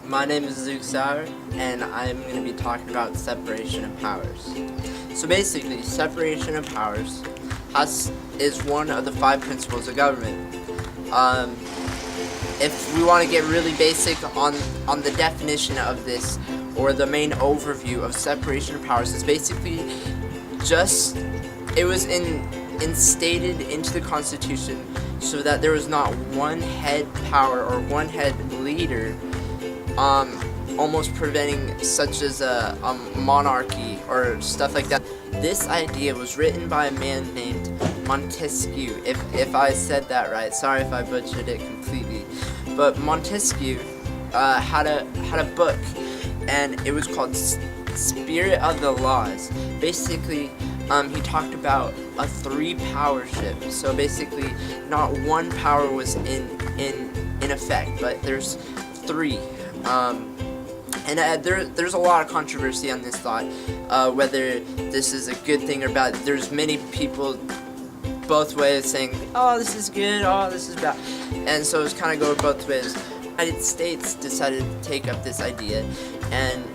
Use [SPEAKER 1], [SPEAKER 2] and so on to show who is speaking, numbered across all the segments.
[SPEAKER 1] My name is Luke Sauer, and I'm going to be talking about separation of powers. So basically, separation of powers is one of the 5 principles of government. If we want to get really basic on the definition of this, or the main overview of separation of powers, is basically it was instated into the Constitution so that there was not one head power or one head leader, almost preventing such as a monarchy or stuff like that. This idea was written by a man named Montesquieu. If I said that right, sorry if I butchered it completely. But Montesquieu had a book, and it was called Spirit of the Laws. Basically, he talked about a 3-power shift. So basically, not one power was in effect, but there's 3. There's a lot of controversy on this thought, whether this is a good thing or bad. There's many people both ways saying, oh, this is good, oh, this is bad. And so it's kind of going both ways. The United States decided to take up this idea and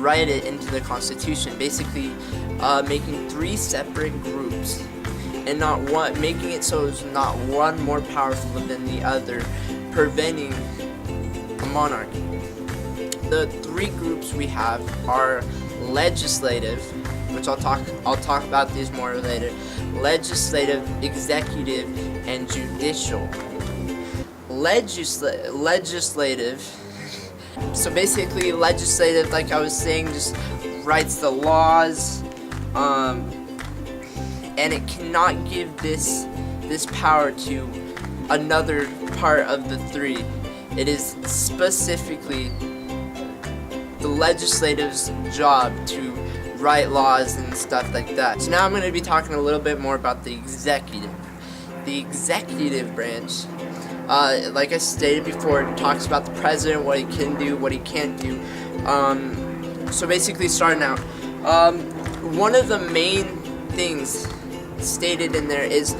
[SPEAKER 1] write it into the Constitution, basically making 3 separate groups, and making it so it's not one more powerful than the other, preventing a monarchy. The 3 groups we have are legislative, which I'll talk about these more later. Legislative, executive, and judicial. Legislative. So basically, legislative, like I was saying, just writes the laws, and it cannot give this power to another part of the 3. It is specifically the legislative's job to write laws and stuff like that. So now I'm going to be talking a little bit more about the executive. The executive branch, like I stated before, it talks about the president, what he can do, what he can't do. So basically, starting out, one of the main things stated in there is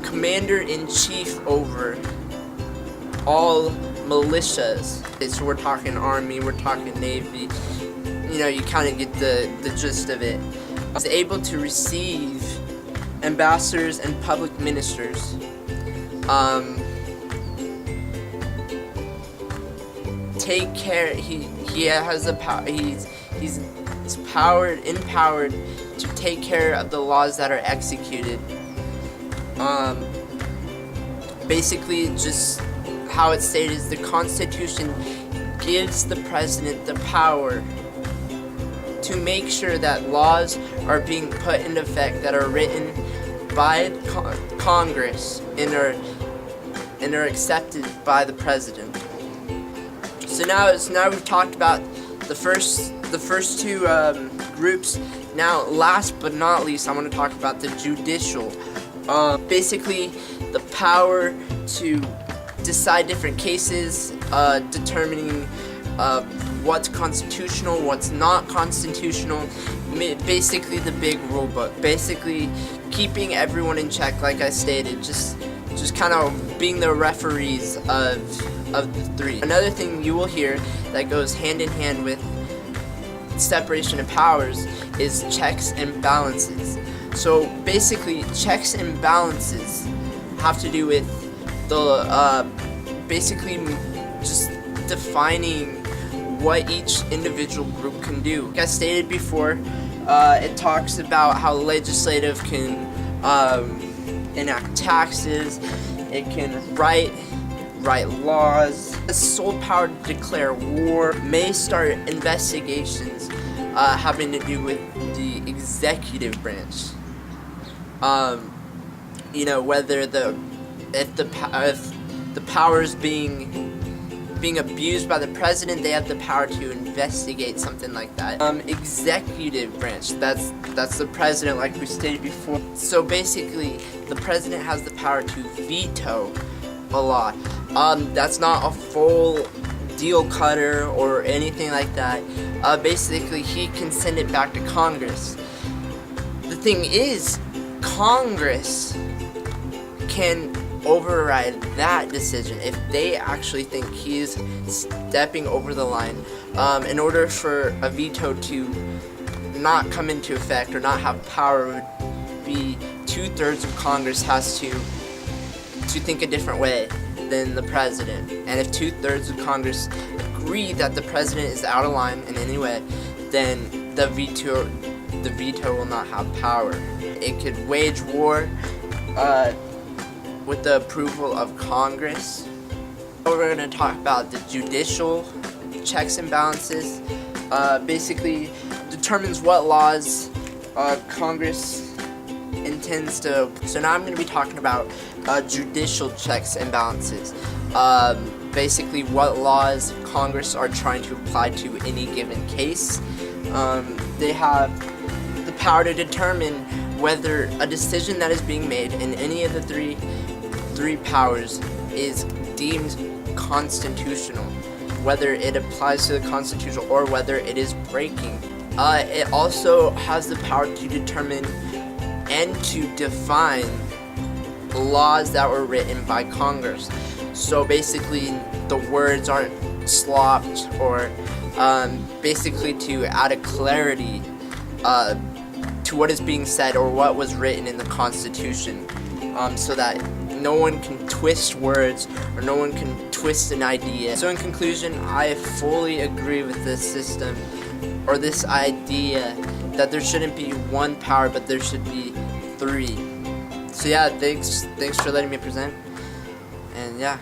[SPEAKER 1] commander-in-chief over all militias. So we're talking army, we're talking navy. You know, you kind of get the gist of it. Is able to receive ambassadors and public ministers. Take care. He has the power. He's empowered to take care of the laws that are executed. Basically, just how it's stated is the Constitution gives the president the power to make sure that laws are being put into effect that are written by Congress and are accepted by the president. So now we've talked about the first 2 groups. Now, last but not least, I want to talk about the judicial. Basically, the power to decide different cases, determining what's constitutional, what's not constitutional. Basically, the big rule book. Basically, keeping everyone in check, like I stated. Just kind of being the referees of the 3. Another thing you will hear that goes hand in hand with separation of powers is checks and balances. So basically, checks and balances have to do with the basically just defining what each individual group can do. Like I stated before, it talks about how legislative can enact taxes, it can write laws. The sole power to declare war, may start investigations having to do with the executive branch. You know, whether if the powers being abused by the president, they have the power to investigate something like that. Executive branch, that's the president, like we stated before. So basically, the president has the power to veto a law. That's not a full deal cutter or anything like that. Basically, he can send it back to Congress. The thing is, Congress can override that decision, if they actually think he's stepping over the line, in order for a veto to not come into effect or not have power, would be 2/3 of Congress has to think a different way than the president. And if 2/3 of Congress agree that the president is out of line in any way, then the veto will not have power. It could wage war with the approval of Congress. We're going to talk about the judicial checks and balances. Basically determines what laws Congress intends to. So now I'm going to be talking about judicial checks and balances. Basically what laws Congress are trying to apply to any given case. They have the power to determine whether a decision that is being made in any of the three powers is deemed constitutional, whether it applies to the Constitution or whether it is breaking. It also has the power to determine and to define laws that were written by Congress. So basically the words aren't slopped, or basically to add a clarity to what is being said or what was written in the Constitution, so that no one can twist words or no one can twist an idea. So in conclusion, I fully agree with this system, or this idea, that there shouldn't be one power but there should be three. So yeah, thanks for letting me present, and yeah.